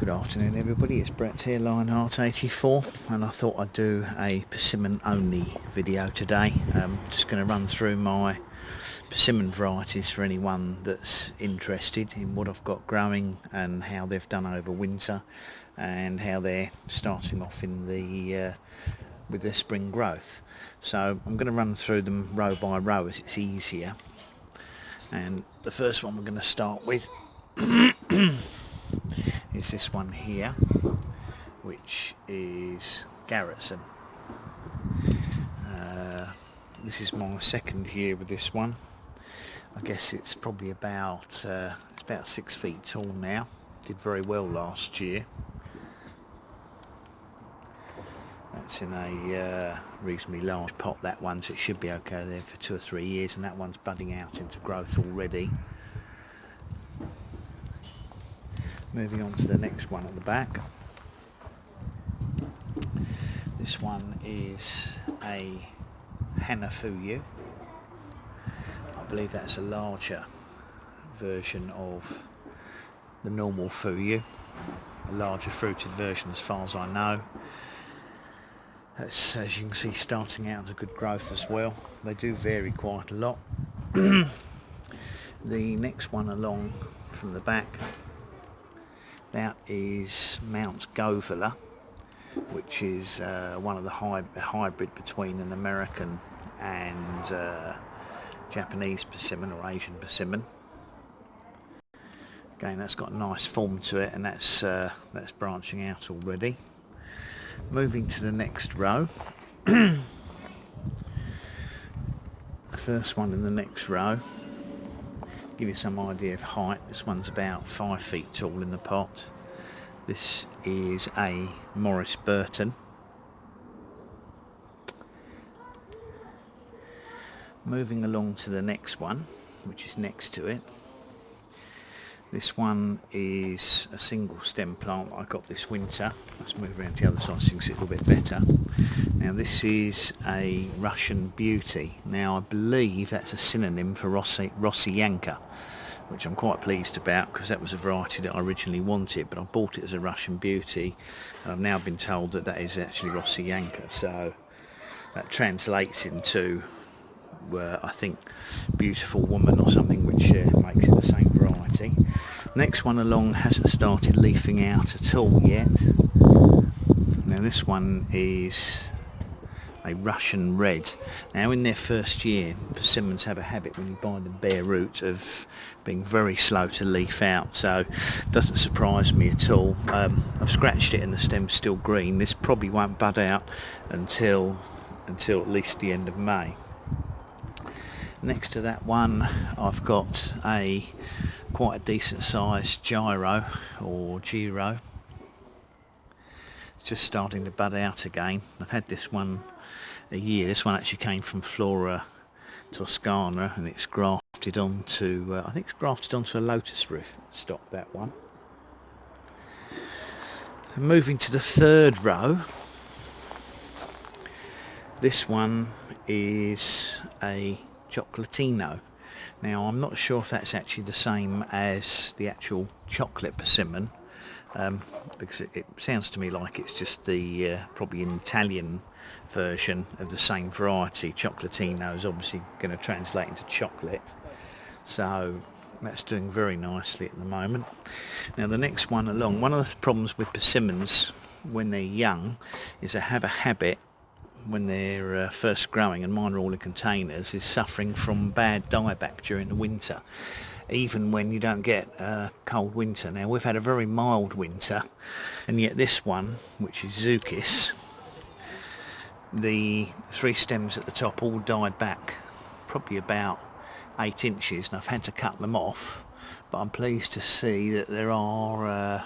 Good afternoon everybody, it's Brett here, Lionheart84, and I thought I'd do a persimmon only video today. Just going to run through my persimmon varieties for anyone that's interested in what I've got growing and how they've done over winter and how they're starting off in the with their spring growth. So I'm going to run through them row by row as it's easier, and the first one we're going to start with is this one here, which is Garretson. This is my second year with this one. I guess it's probably about 6 feet tall now. Did very well last year. That's in a reasonably large pot, that one, so it should be okay there for 2 or 3 years, and that one's budding out into growth already. Moving on to the next one at the back. This one is a Hana Fuyu. I believe that's a larger version of the normal Fuyu, a larger fruited version as far as I know. That's, as you can see, starting out as a good growth as well. They do vary quite a lot. The next one along from the back, that is Mount Goverla, which is one of the hybrid between an American and Japanese persimmon or Asian persimmon. Again, that's got a nice form to it, and that's branching out already. Moving to the next row, the first one in the next row, give you some idea of height. This one's about 5 feet tall in the pot. This is a Burton. Moving along to the next one, which is next to it. This one is a single stem plant I got this winter. Let's move around to the other side so you can see it a little bit better. Now this is a Russian beauty. Now I believe that's a synonym for Rosseyanka, which I'm quite pleased about because that was a variety that I originally wanted, but I bought it as a Russian beauty, and I've now been told that that is actually Rosseyanka. So that translates into, I think, beautiful woman or something, which makes it the same variety. Next one along hasn't started leafing out at all yet. Now this one is a Russian Red. Now in their first year, persimmons have a habit, when you buy them bare root, of being very slow to leaf out, so it doesn't surprise me at all. I've scratched it and the stem's still green. This probably won't bud out until at least the end of May. Next to that one, I've got quite a decent sized Jiro or Jiro. It's just starting to bud out again. I've had this one a year. This one actually came from Flora Toscana, and it's grafted onto, I think it's grafted onto a lotus root stock, that one. And moving to the third row, this one is a Cioccalatino. Now I'm not sure if that's actually the same as the actual chocolate persimmon, because it sounds to me like it's just the probably an Italian version of the same variety. Cioccalatino is obviously going to translate into chocolate, so that's doing very nicely at the moment. Now the next one along, one of the problems with persimmons when they're young is they have a habit, when they're first growing, and mine are all in containers, is suffering from bad dieback during the winter, even when you don't get a cold winter. Now we've had a very mild winter, and yet this one, which is Szukis, the 3 stems at the top all died back probably about 8 inches, and I've had to cut them off, but I'm pleased to see that there are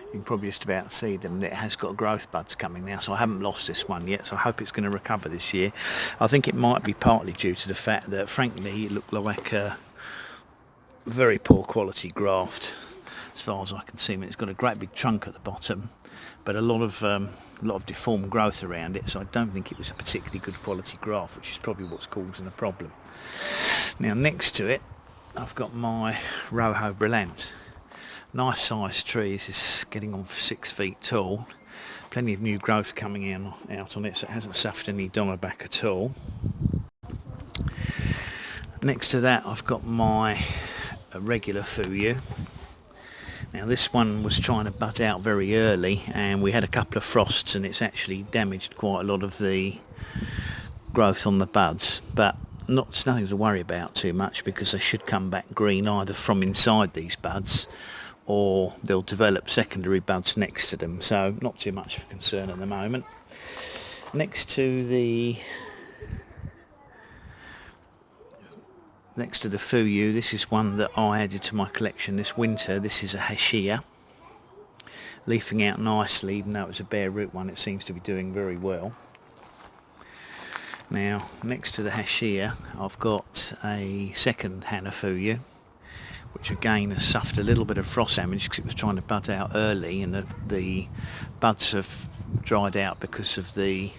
you can probably just about see them. It has got growth buds coming now, so I haven't lost this one yet, so I hope it's going to recover this year. I think it might be partly due to the fact that, frankly, it looked like a very poor quality graft as far as I can see. I mean, it's got a great big trunk at the bottom, but a lot of deformed growth around it, so I don't think it was a particularly good quality graft, which is probably what's causing the problem. Now next to it, I've got my Rojo Brillante. Nice sized trees. It's getting on for 6 feet tall. Plenty of new growth coming out on it, so it hasn't suffered any dieback at all. Next to that I've got my regular Fuyu. Now this one was trying to bud out very early, and we had a couple of frosts and it's actually damaged quite a lot of the growth on the buds, but it's nothing to worry about too much, because they should come back green either from inside these buds or they'll develop secondary buds next to them, so not too much for concern at the moment. Next to the Fuyu, this is one that I added to my collection this winter. This is a Hachiya, leafing out nicely. Even though it was a bare root one, it seems to be doing very well. Now next to the Hachiya I've got a second Hana Fuyu, which again has suffered a little bit of frost damage because it was trying to bud out early, and the buds have dried out because of the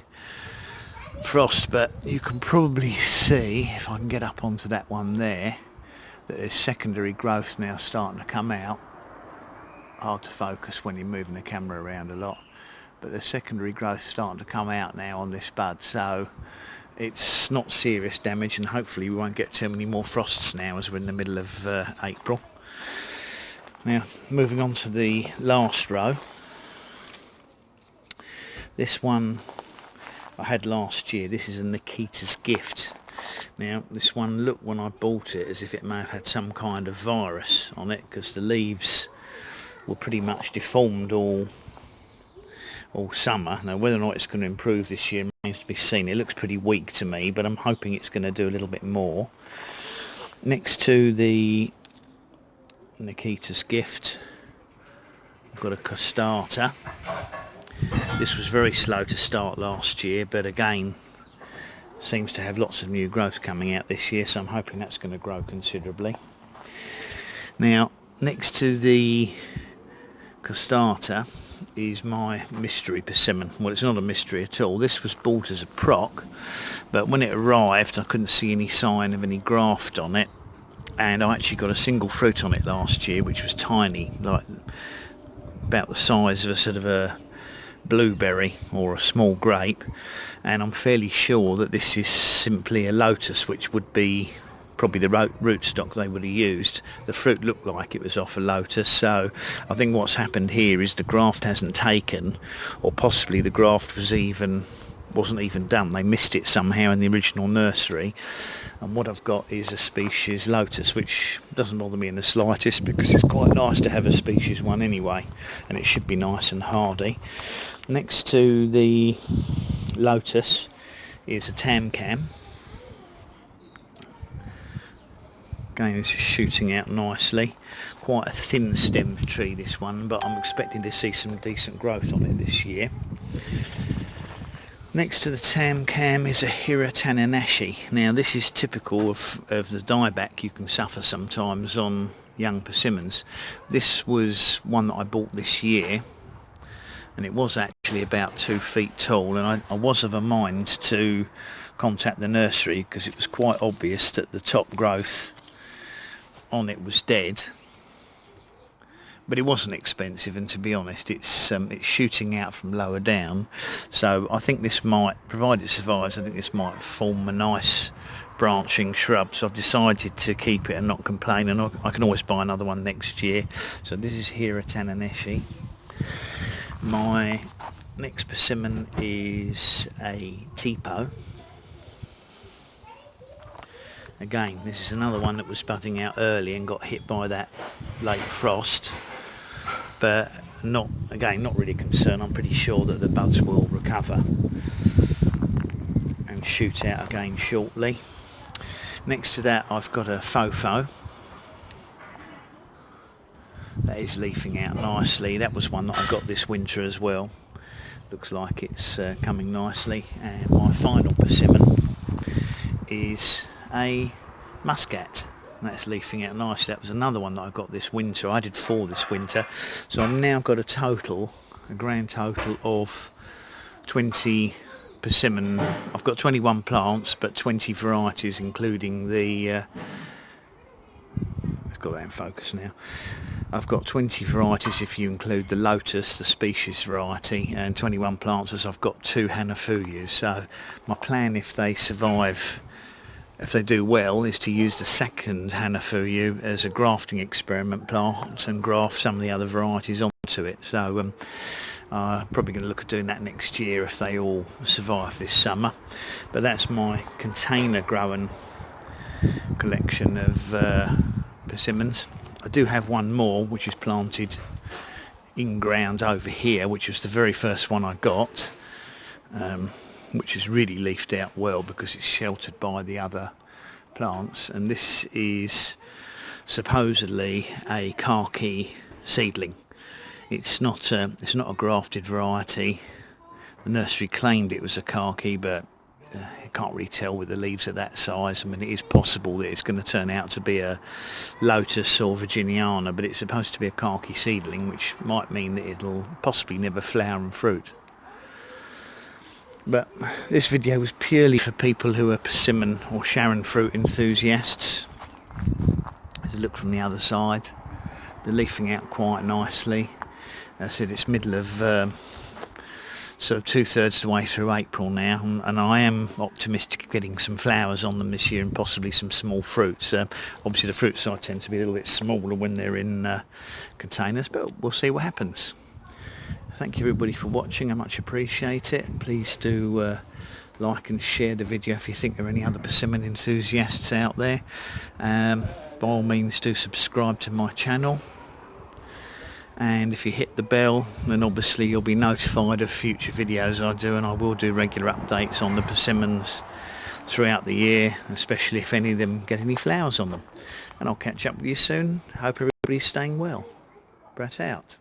frost. But you can probably see, if I can get up onto that one there, that there's secondary growth now starting to come out. Hard to focus when you're moving the camera around a lot, but there's secondary growth starting to come out now on this bud, so it's not serious damage, and hopefully we won't get too many more frosts now as we're in the middle of April. Now moving on to the last row. This one I had last year. This is a Nikitas Gift. Now this one looked, when I bought it, as if it may have had some kind of virus on it, because the leaves were pretty much deformed all summer. Now whether or not it's going to improve this year remains to be seen. It looks pretty weak to me, but I'm hoping it's going to do a little bit more. Next to the Nikitas Gift I've got a Costata. This was very slow to start last year, but again seems to have lots of new growth coming out this year, so I'm hoping that's going to grow considerably. Now next to the Costata is my mystery persimmon. Well, it's not a mystery at all. This was bought as a proc, but when it arrived I couldn't see any sign of any graft on it, and I actually got a single fruit on it last year, which was tiny, like about the size of a sort of a blueberry or a small grape, and I'm fairly sure that this is simply a lotus, which would be probably the rootstock they would have used. The fruit looked like it was off a lotus, so I think what's happened here is the graft hasn't taken, or possibly the graft wasn't even done. They missed it somehow in the original nursery, and what I've got is a species lotus, which doesn't bother me in the slightest, because it's quite nice to have a species one anyway, and it should be nice and hardy. Next to the lotus is a Tam Kam. Again, this is shooting out nicely. Quite a thin stemmed tree, this one, but I'm expecting to see some decent growth on it this year. Next to the Tam Kam is a Hira Tanenashi. Now this is typical of the dieback you can suffer sometimes on young persimmons. This was one that I bought this year, and it was actually about 2 feet tall, and I was of a mind to contact the nursery, because it was quite obvious that the top growth on it was dead. But it wasn't expensive, and to be honest, it's shooting out from lower down, so I think this might, provided it survives, I think this might form a nice branching shrub. So I've decided to keep it and not complain, and I can always buy another one next year. So this is Hira Tanenashi. My next persimmon is a Tipo. Again, this is another one that was budding out early and got hit by that late frost, but not really concerned. I'm pretty sure that the buds will recover and shoot out again shortly. Next to that I've got a Faufau. That is leafing out nicely. That was one that I got this winter as well. Looks like it's coming nicely. And my final persimmon is a Muscat. That's leafing out nicely. That was another one that I got this winter. I did 4 this winter. So I've now got a grand total of 20 persimmon. I've got 21 plants, but 20 varieties, including the got that in focus now. I've got 20 varieties if you include the Lotus, the species variety, and 21 plants as I've got 2 Hana Fuyu. So my plan, if they survive, if they do well, is to use the second Hana Fuyu as a grafting experiment plant and graft some of the other varieties onto it. So I'm probably going to look at doing that next year if they all survive this summer. But that's my container growing collection of persimmons. I do have one more which is planted in ground over here, which was the very first one I got, which is really leafed out well because it's sheltered by the other plants, and this is supposedly a Kaki seedling. It's not a grafted variety. The nursery claimed it was a Kaki, but you can't really tell with the leaves at that size. I mean, it is possible that it's going to turn out to be a Lotus or Virginiana, but it's supposed to be a Kaki seedling, which might mean that it'll possibly never flower and fruit. But this video was purely for people who are persimmon or Sharon fruit enthusiasts. There's a look from the other side. They're leafing out quite nicely. As I said, it's middle of so 2/3 the way through April now, and I am optimistic of getting some flowers on them this year and possibly some small fruits. Obviously the fruit side tends to be a little bit smaller when they're in containers, but we'll see what happens. Thank you everybody for watching, I much appreciate it. Please do like and share the video if you think there are any other persimmon enthusiasts out there. By all means do subscribe to my channel. And if you hit the bell, then obviously you'll be notified of future videos I do, and I will do regular updates on the persimmons throughout the year, especially if any of them get any flowers on them. And I'll catch up with you soon. Hope everybody's staying well. Brett out.